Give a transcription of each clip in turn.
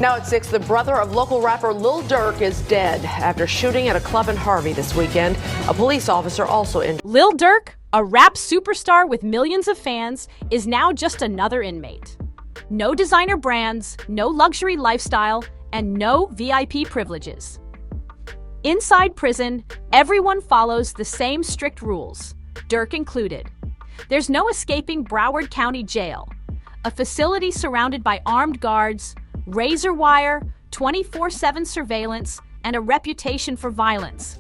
Now at 6, the brother of local rapper Lil Durk is dead after shooting at a club in Harvey this weekend. A police officer also injured. Lil Durk, a rap superstar with millions of fans, is now just another inmate. No designer brands, no luxury lifestyle, and no VIP privileges. Inside prison, everyone follows the same strict rules, Durk included. There's no escaping Broward County Jail, a facility surrounded by armed guards, razor wire, 24/7 surveillance, and a reputation for violence.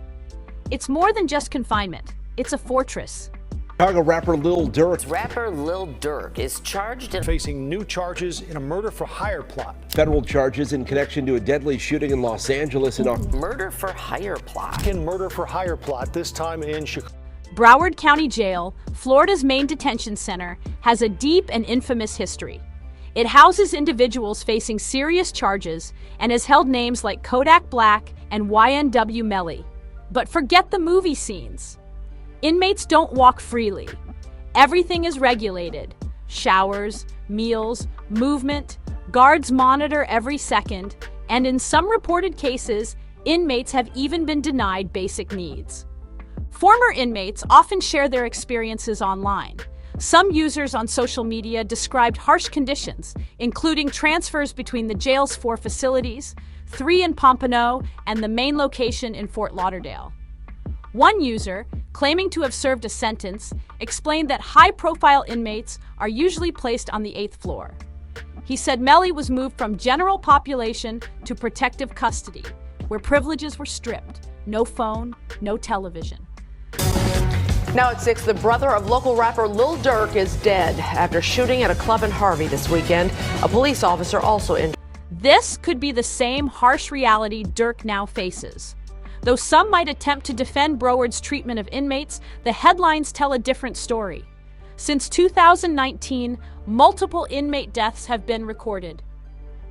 It's more than just confinement. It's a fortress. Chicago rapper Lil Durk. Rapper Lil Durk is charged in facing new charges in a murder-for-hire plot. Federal charges in connection to a deadly shooting in Los Angeles in murder-for-hire plot. In murder-for-hire plot, this time in Chicago. Broward County Jail, Florida's main detention center, has a deep and infamous history. It houses individuals facing serious charges and has held names like Kodak Black and YNW Melly. But forget the movie scenes. Inmates don't walk freely. Everything is regulated. Showers, meals, movement, guards monitor every second, and in some reported cases, inmates have even been denied basic needs. Former inmates often share their experiences online. Some users on social media described harsh conditions, including transfers between the jail's 4 facilities, 3 in Pompano, and the main location in Fort Lauderdale. One user, claiming to have served a sentence, explained that high-profile inmates are usually placed on the 8th floor. He said Melly was moved from general population to protective custody, where privileges were stripped. No phone, no television. Now at 6, the brother of local rapper Lil Durk is dead after shooting at a club in Harvey this weekend. A police officer also injured. This could be the same harsh reality Durk now faces. Though some might attempt to defend Broward's treatment of inmates, the headlines tell a different story. Since 2019, multiple inmate deaths have been recorded.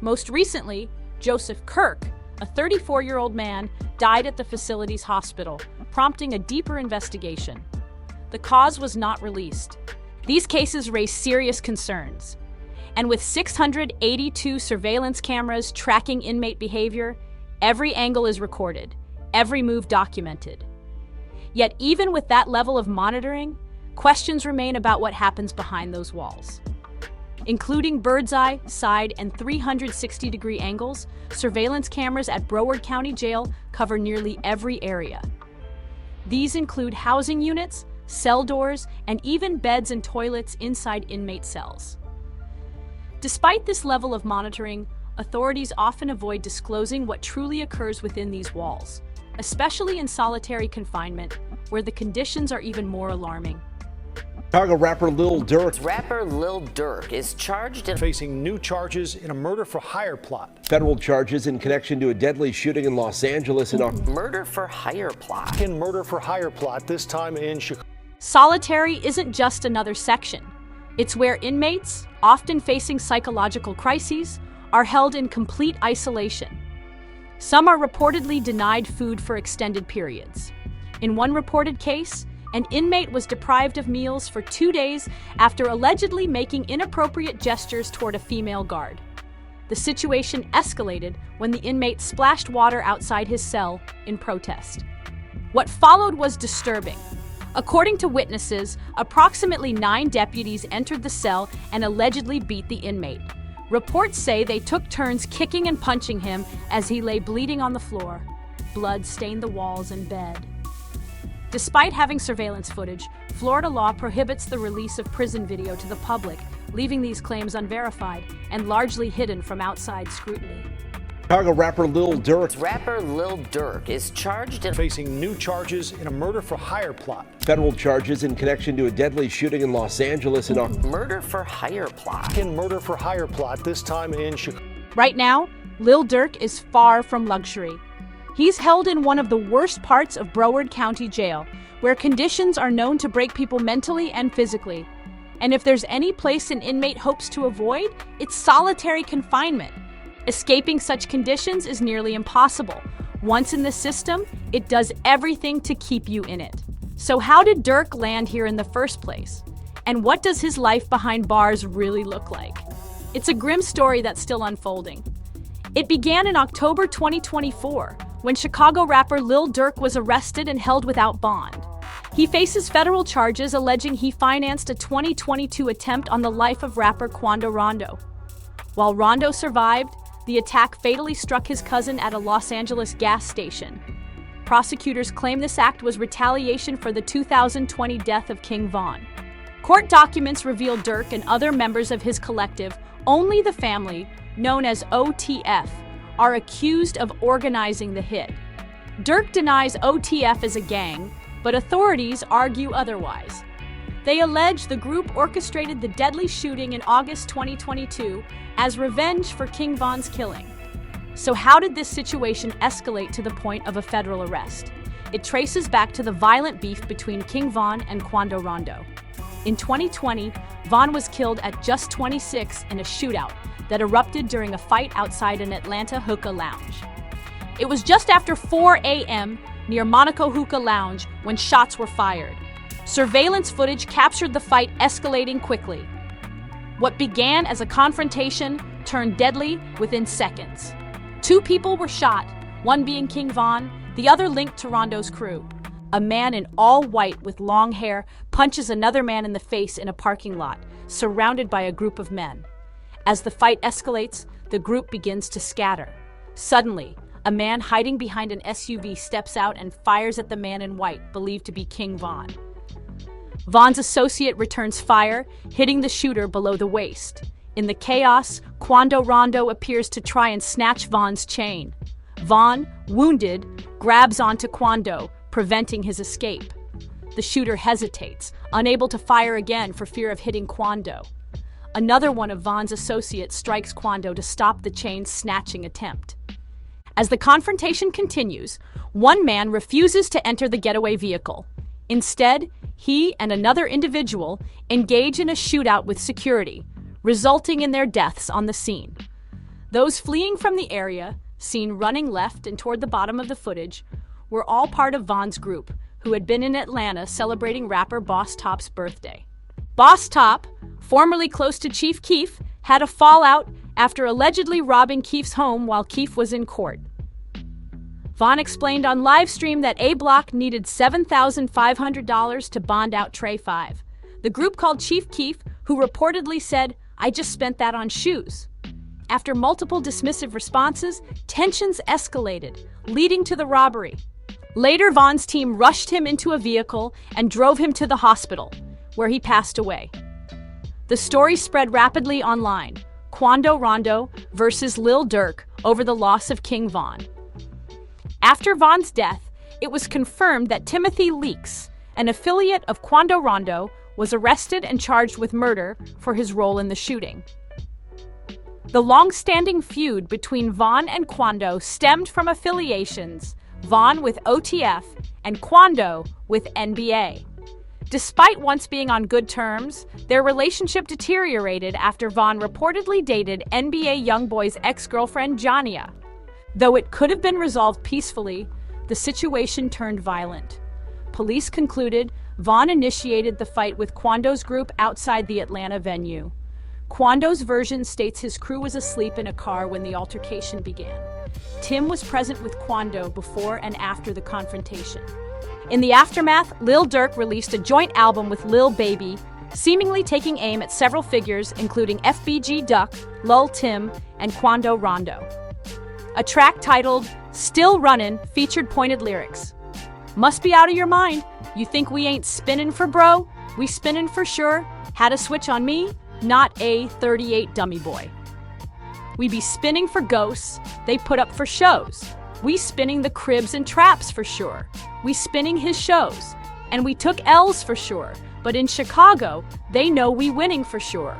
Most recently, Joseph Kirk, a 34-year-old man, died at the facility's hospital, prompting a deeper investigation. The cause was not released. These cases raise serious concerns. And with 682 surveillance cameras tracking inmate behavior, every angle is recorded, every move documented. Yet even with that level of monitoring, questions remain about what happens behind those walls. Including bird's eye, side, and 360-degree angles, surveillance cameras at Broward County Jail cover nearly every area. These include housing units, cell doors, and even beds and toilets inside inmate cells. Despite this level of monitoring, authorities often avoid disclosing what truly occurs within these walls, especially in solitary confinement, where the conditions are even more alarming. Chicago rapper Lil Durk. Rapper Lil Durk is charged in facing new charges in a murder-for-hire plot. Federal charges in connection to a deadly shooting in Los Angeles in murder-for-hire plot. In murder-for-hire plot, this time in Chicago. Solitary isn't just another section. It's where inmates, often facing psychological crises, are held in complete isolation. Some are reportedly denied food for extended periods. In one reported case, an inmate was deprived of meals for 2 days after allegedly making inappropriate gestures toward a female guard. The situation escalated when the inmate splashed water outside his cell in protest. What followed was disturbing. According to witnesses, approximately 9 deputies entered the cell and allegedly beat the inmate. Reports say they took turns kicking and punching him as he lay bleeding on the floor. Blood stained the walls and bed. Despite having surveillance footage, Florida law prohibits the release of prison video to the public, leaving these claims unverified and largely hidden from outside scrutiny. Chicago rapper Lil Durk. Rapper Lil Durk is charged in facing new charges in a murder-for-hire plot. Federal charges in connection to a deadly shooting in Los Angeles in murder-for-hire plot. In murder-for-hire plot, this time in Chicago. Right now, Lil Durk is far from luxury. He's held in one of the worst parts of Broward County Jail, where conditions are known to break people mentally and physically. And if there's any place an inmate hopes to avoid, it's solitary confinement. Escaping such conditions is nearly impossible. Once in the system, it does everything to keep you in it. So how did Durk land here in the first place? And what does his life behind bars really look like? It's a grim story that's still unfolding. It began in October 2024, when Chicago rapper Lil Durk was arrested and held without bond. He faces federal charges alleging he financed a 2022 attempt on the life of rapper Quando Rondo. While Rondo survived, the attack fatally struck his cousin at a Los Angeles gas station. Prosecutors claim this act was retaliation for the 2020 death of King Von. Court documents reveal Durk and other members of his collective, Only the Family, known as OTF, are accused of organizing the hit. Durk denies OTF is a gang, but authorities argue otherwise. They allege the group orchestrated the deadly shooting in August 2022 as revenge for King Von's killing. So how did this situation escalate to the point of a federal arrest? It traces back to the violent beef between King Von and Quando Rondo. In 2020, Von was killed at just 26 in a shootout that erupted during a fight outside an Atlanta hookah lounge. It was just after 4 a.m. near Monaco Hookah Lounge when shots were fired. Surveillance footage captured the fight escalating quickly. What began as a confrontation turned deadly within seconds. 2 people were shot, one being King Von, the other linked to Rondo's crew. A man in all white with long hair punches another man in the face in a parking lot, surrounded by a group of men. As the fight escalates, the group begins to scatter. Suddenly, a man hiding behind an SUV steps out and fires at the man in white, believed to be King Von. Von's associate returns fire, hitting the shooter below the waist. In the chaos, Quando Rondo appears to try and snatch Von's chain. Von, wounded, grabs onto Quando, preventing his escape. The shooter hesitates, unable to fire again for fear of hitting Quando. Another one of Von's associates strikes Quando to stop the chain-snatching attempt. As the confrontation continues, one man refuses to enter the getaway vehicle. Instead, he and another individual engage in a shootout with security, resulting in their deaths on the scene. Those fleeing from the area, seen running left and toward the bottom of the footage, were all part of Von's group, who had been in Atlanta celebrating rapper Boss Top's birthday. Boss Top, formerly close to Chief Keef, had a fallout after allegedly robbing Keef's home while Keef was in court. Von explained on livestream that A Block needed $7,500 to bond out Trey 5. The group called Chief Keef, who reportedly said, "I just spent that on shoes." After multiple dismissive responses, tensions escalated, leading to the robbery. Later, Von's team rushed him into a vehicle and drove him to the hospital, where he passed away. The story spread rapidly online. Quando Rondo versus Lil Durk over the loss of King Von. After Von's death, it was confirmed that Timothy Leaks, an affiliate of Quando Rondo, was arrested and charged with murder for his role in the shooting. The long-standing feud between Von and Quando stemmed from affiliations, Von with OTF and Quando with NBA. Despite once being on good terms, their relationship deteriorated after Von reportedly dated NBA YoungBoy's ex-girlfriend Jonia. Though it could have been resolved peacefully, the situation turned violent. Police concluded Von initiated the fight with Quando's group outside the Atlanta venue. Quando's version states his crew was asleep in a car when the altercation began. Tim was present with Quando before and after the confrontation. In the aftermath, Lil Durk released a joint album with Lil Baby, seemingly taking aim at several figures including FBG Duck, Lil Tim, and Quando Rondo. A track titled Still Runnin' featured pointed lyrics. "Must be out of your mind. You think we ain't spinnin' for bro? We spinnin' for sure. Had a switch on me? Not a 38 dummy boy. We be spinning for ghosts. They put up for shows. We spinning the cribs and traps for sure. We spinning his shows. And we took L's for sure. But in Chicago, they know we winning for sure."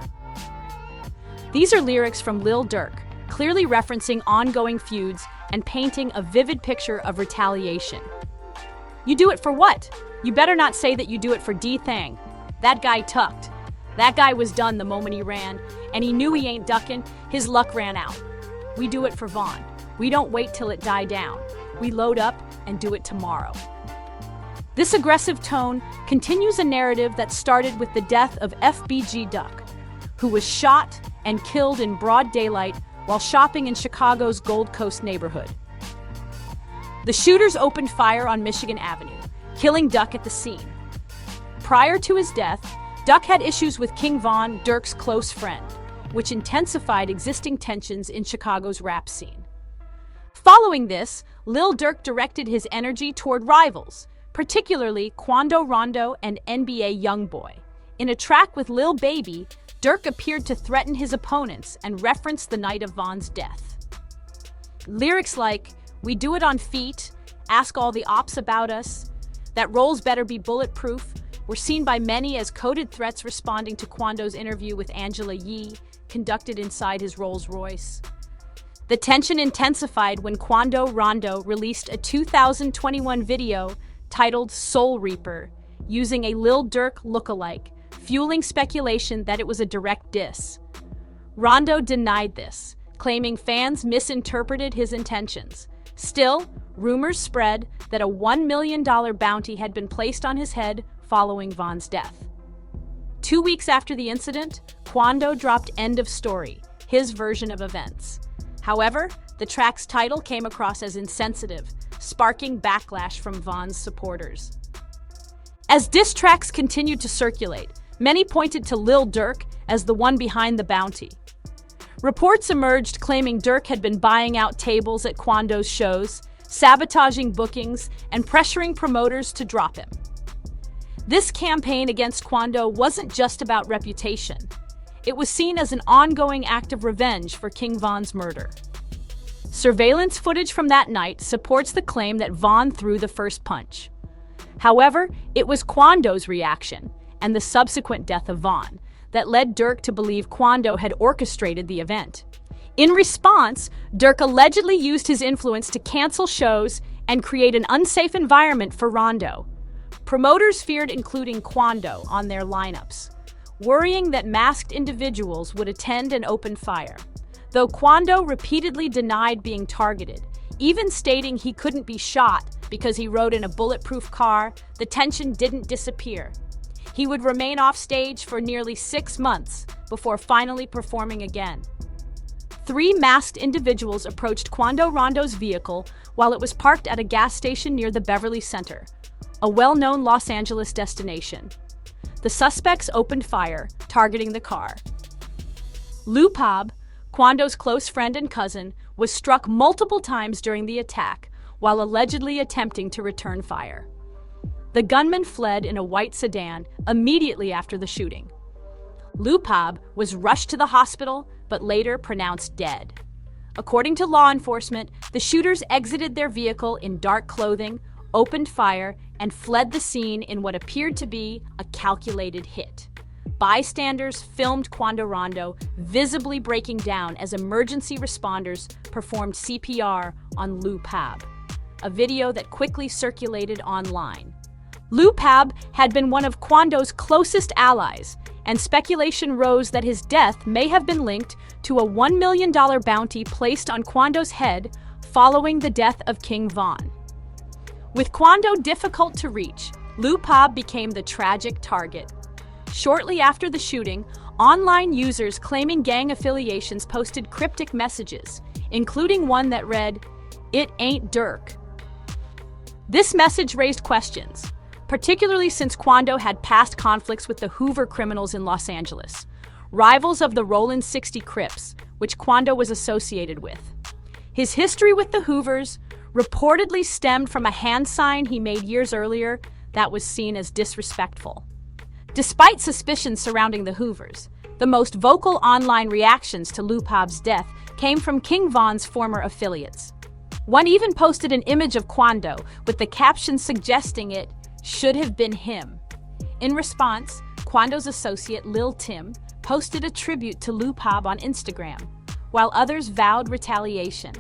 These are lyrics from Lil Durk, clearly referencing ongoing feuds and painting a vivid picture of retaliation. You do it for what? You better not say that you do it for D-Thang. That guy tucked. That guy was done the moment he ran, and he knew he ain't ducking. His luck ran out. We do it for Von. We don't wait till it die down. We load up and do it tomorrow. This aggressive tone continues a narrative that started with the death of FBG Duck, who was shot and killed in broad daylight while shopping in Chicago's Gold Coast neighborhood. The shooters opened fire on Michigan Avenue, killing Durk at the scene. Prior to his death, Durk had issues with King Von, Durk's close friend, which intensified existing tensions in Chicago's rap scene. Following this, Lil Durk directed his energy toward rivals, particularly Quando Rondo and NBA Youngboy. In a track with Lil Baby, Durk appeared to threaten his opponents and referenced the night of Von's death. Lyrics like, "We do it on feet," "Ask all the ops about us," "That rolls better be bulletproof," were seen by many as coded threats responding to Quando's interview with Angela Yee, conducted inside his Rolls-Royce. The tension intensified when Quando Rondo released a 2021 video titled Soul Reaper, using a Lil Durk lookalike, fueling speculation that it was a direct diss. Rondo denied this, claiming fans misinterpreted his intentions. Still, rumors spread that a $1 million bounty had been placed on his head following Von's death. 2 weeks after the incident, Quando dropped End of Story, his version of events. However, the track's title came across as insensitive, sparking backlash from Von's supporters. As diss tracks continued to circulate, many pointed to Lil Durk as the one behind the bounty. Reports emerged claiming Durk had been buying out tables at Quando's shows, sabotaging bookings, and pressuring promoters to drop him. This campaign against Quando wasn't just about reputation. It was seen as an ongoing act of revenge for King Von's murder. Surveillance footage from that night supports the claim that Von threw the first punch. However, it was Quando's reaction, and the subsequent death of Von, that led Durk to believe Quando had orchestrated the event. In response, Durk allegedly used his influence to cancel shows and create an unsafe environment for Rondo. Promoters feared including Quando on their lineups, worrying that masked individuals would attend and open fire. Though Quando repeatedly denied being targeted, even stating he couldn't be shot because he rode in a bulletproof car, the tension didn't disappear. He would remain off stage for nearly 6 months before finally performing again. 3 masked individuals approached Quando Rondo's vehicle while it was parked at a gas station near the Beverly Center, a well-known Los Angeles destination. The suspects opened fire, targeting the car. Lil Pab, Quando's close friend and cousin, was struck multiple times during the attack while allegedly attempting to return fire. The gunman fled in a white sedan immediately after the shooting. Lil Pab was rushed to the hospital but later pronounced dead. According to law enforcement, the shooters exited their vehicle in dark clothing, opened fire, and fled the scene in what appeared to be a calculated hit. Bystanders filmed Quando Rondo visibly breaking down as emergency responders performed CPR on Lil Pab, a video that quickly circulated online. Lil Pab had been one of Quando's closest allies, and speculation rose that his death may have been linked to a $1 million bounty placed on Quando's head following the death of King Von. With Quando difficult to reach, Lil Pab became the tragic target. Shortly after the shooting, online users claiming gang affiliations posted cryptic messages, including one that read, "It ain't Durk." This message raised questions, particularly since Quando had past conflicts with the Hoover criminals in Los Angeles, rivals of the Rollin 60 Crips, which Quando was associated with. His history with the Hoovers reportedly stemmed from a hand sign he made years earlier that was seen as disrespectful. Despite suspicions surrounding the Hoovers, the most vocal online reactions to Lil Pab's death came from King Von's former affiliates. One even posted an image of Quando with the caption suggesting it should have been him. In response, Quando's associate Lil Tim posted a tribute to Lil Pab on Instagram, while others vowed retaliation.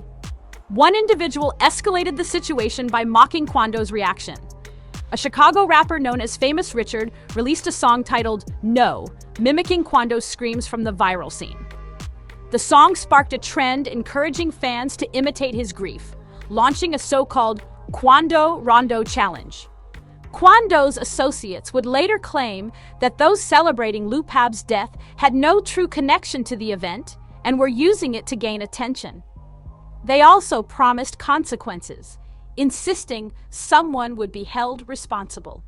One individual escalated the situation by mocking Quando's reaction. A Chicago rapper known as Famous Richard released a song titled No, mimicking Quando's screams from the viral scene. The song sparked a trend encouraging fans to imitate his grief, launching a so-called Quando Rondo challenge. Quando's associates would later claim that those celebrating Lil Pab's death had no true connection to the event and were using it to gain attention. They also promised consequences, insisting someone would be held responsible.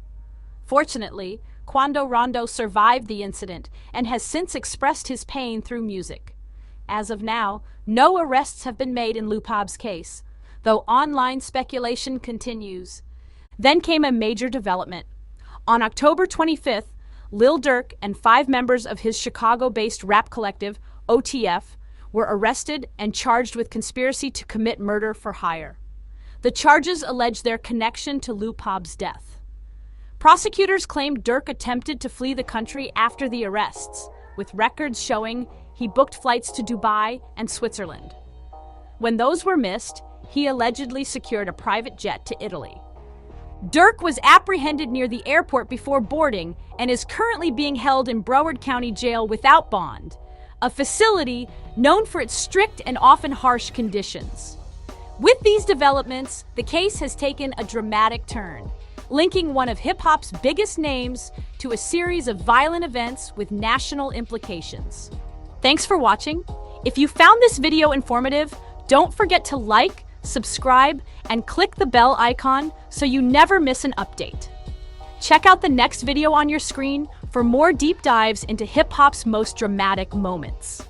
Fortunately, Quando Rondo survived the incident and has since expressed his pain through music. As of now, no arrests have been made in Lupab's case, though online speculation continues. Then came a major development. On October 25th, Lil Durk and 5 members of his Chicago-based rap collective, OTF, were arrested and charged with conspiracy to commit murder for hire. The charges allege their connection to Lupab's death. Prosecutors claimed Durk attempted to flee the country after the arrests, with records showing he booked flights to Dubai and Switzerland. When those were missed, he allegedly secured a private jet to Italy. Durk was apprehended near the airport before boarding and is currently being held in Broward County Jail without bond, a facility known for its strict and often harsh conditions. With these developments, the case has taken a dramatic turn, linking one of hip-hop's biggest names to a series of violent events with national implications. Thanks for watching. If you found this video informative, don't forget to like, subscribe, and click the bell icon so you never miss an update. Check out the next video on your screen for more deep dives into hip-hop's most dramatic moments.